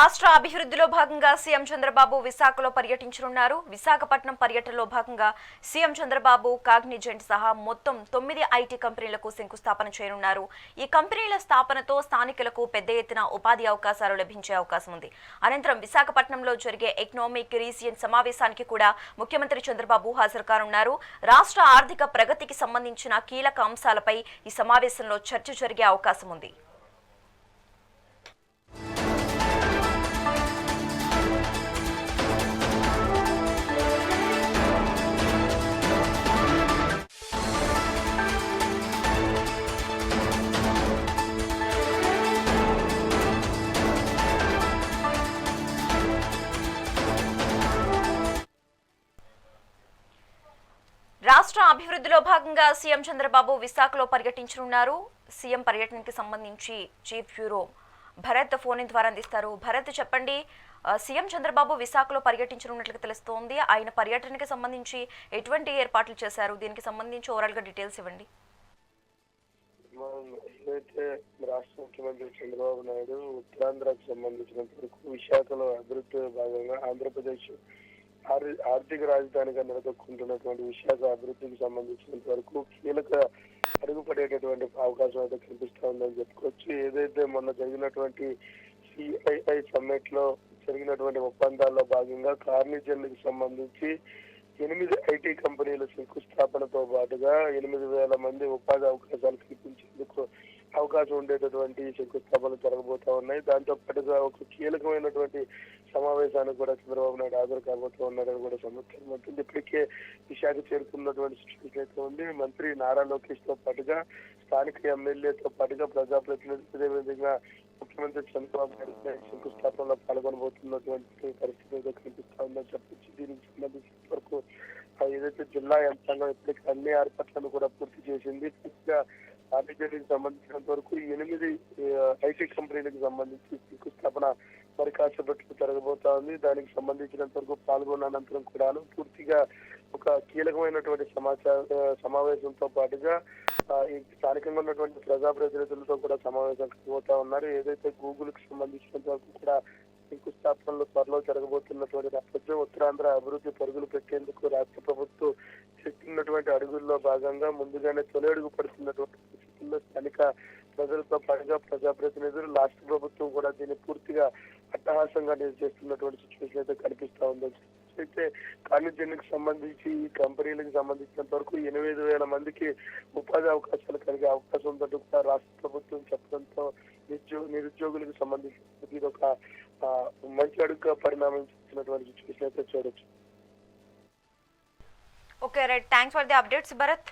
రాష్ట్ర అభివృద్ధిలో భాగంగా సీఎం చంద్రబాబు విశాఖలో పర్యటించనున్నారు. విశాఖపట్నం పర్యటనలో భాగంగా సీఎం చంద్రబాబు కాగ్నిజెంట్ సహా మొత్తం 9 ఐటీ కంపెనీలకు శంకుస్థాపన చేయనున్నారు. ఈ కంపెనీల స్థాపనతో స్థానికులకు పెద్ద ఎత్తున ఉపాధి అవకాశాలు లభించే అవకాశం ఉంది. అనంతరం విశాఖపట్నంలో జరిగే ఎకనామిక్ రీజియన్ సమావేశానికి కూడా ముఖ్యమంత్రి చంద్రబాబు హాజరు కానున్నారు. రాష్ట్ర ఆర్థిక ప్రగతికి సంబంధించిన కీలక అంశాలపై ఈ సమావేశంలో చర్చ జరిగే అవకాశం ఉంది. రాష్ట్ర అభివృద్ధిలో భాగంగా సీఎం చంద్రబాబు విశాఖలో పర్యటించనున్నారు. సీఎం పర్యటనకి సంబంధించి చీఫ్ బ్యూరో భరత్ ఫోన్ ద్వారా అందిస్తారు. భరత్, చెప్పండి, సీఎం చంద్రబాబు విశాఖలో పర్యటించనున్నట్లుగా తెలుస్తోంది. ఆయన పర్యటనకి సంబంధించి ఎటువంటి ఏర్పాట్లు చేశారు? దీనికి సంబంధించి ఓవరాల్ గా డీటెయిల్స్ ఇవ్వండి. ఏదైతే రాష్ట్ర ముఖ్యమంత్రి చంద్రబాబు నాయుడు ఉత్తరాంధ్రకు సంబంధించినంత వరకు విశాఖలో అభివృద్ధి భాగంగా ఆంధ్రప్రదేశ్ ఆర్థిక రాజధానిగా నిలదొక్కుంటున్నటువంటి విశాఖ అభివృద్ధికి సంబంధించినంత వరకు కీలక అడుగుపడేటటువంటి అవకాశం అయితే కనిపిస్తా ఉందని చెప్పుకోవచ్చు. ఏదైతే మొన్న జరిగినటువంటి సిఐఐ సమ్మిట్ లో జరిగినటువంటి ఒప్పందాల్లో భాగంగా కార్నిజన్కి సంబంధించి 8 ఐటీ కంపెనీల శంకుస్థాపనతో పాటుగా 8,000 మంది ఉపాధి అవకాశాలు కల్పించేందుకు అవకాశం ఉండేటటువంటి శంకుస్థాపనలు జరగబోతా ఉన్నాయి. దాంతో పాటుగా ఒక కీలకమైనటువంటి సమావేశానికి కూడా చంద్రబాబు నాయుడు హాజరు కాబోతూ ఉన్నారని కూడా సమాచారం ఉంటుంది. ఇప్పటికే విశాఖ చేరుకున్నటువంటి సిచ్యువేషన్ అయితే ఉంది. మంత్రి నారా లోకేష్ తో పాటుగా స్థానిక ఎమ్మెల్యేతో పాటుగా ప్రజాప్రతినిధులు, అదేవిధంగా ముఖ్యమంత్రి చంద్రబాబు నాయుడు శంకుస్థాపనలో పాల్గొనబోతున్నటువంటి పరిస్థితి అయితే కనిపిస్తా ఉందని చెప్పొచ్చు. దీనికి సంబంధించిన వరకు ఏదైతే జిల్లా యంత్రాంగం ఇప్పటికీ అన్ని ఏర్పాట్లను కూడా పూర్తి చేసింది. పూర్తిగా ఆర్టీజీకి సంబంధించినంత వరకు 8 ఐటీ కంపెనీలకు సంబంధించి శంకుస్థాపన మరి కాసేపట్లో జరగబోతా ఉంది. దానికి సంబంధించినంత వరకు పాల్గొన్న అనంతరం కూడా పూర్తిగా ఒక కీలకమైనటువంటి సమావేశంతో పాటుగా ఈ స్థానికంగా ఉన్నటువంటి ప్రజాప్రతినిధులతో కూడా సమావేశం కాబోతా ఉన్నారు. ఏదైతే గూగుల్ కి సంబంధించినంత వరకు కూడా శంకుస్థాపనలో త్వరలో జరగబోతున్నటువంటి నేపథ్యం ఉత్తరాంధ్ర అభివృద్ధి పరుగులు పెట్టేందుకు రాష్ట్ర ప్రభుత్వం చేస్తున్నటువంటి అడుగుల్లో భాగంగా ముందుగానే తొలి అడుగు పడుతున్నటువంటి పరిస్థితుల్లో స్థానిక ప్రజలతో పాటుగా ప్రజాప్రతినిధులు, రాష్ట్ర ప్రభుత్వం కూడా దీన్ని పూర్తిగా అట్టహాసంగా చేస్తున్నటువంటి సిచ్యువేషన్ అయితే కనిపిస్తా ఉందని అయితే కార్నిజన్కి సంబంధించి ఈ కంపెనీలకు సంబంధించినంత వరకు 8,000 మందికి ఉపాధి అవకాశాలు కలిగే అవకాశం ఉందంటూ కూడా రాష్ట్ర ప్రభుత్వం చెప్పడంతో నిరుద్యోగులకు సంబంధించిన ఇది ఒక మంచి అడుగుగా పరిణామించినటువంటి సిచ్యువేషన్ అయితే చూడొచ్చు. Okay right, thanks for the updates Bharat.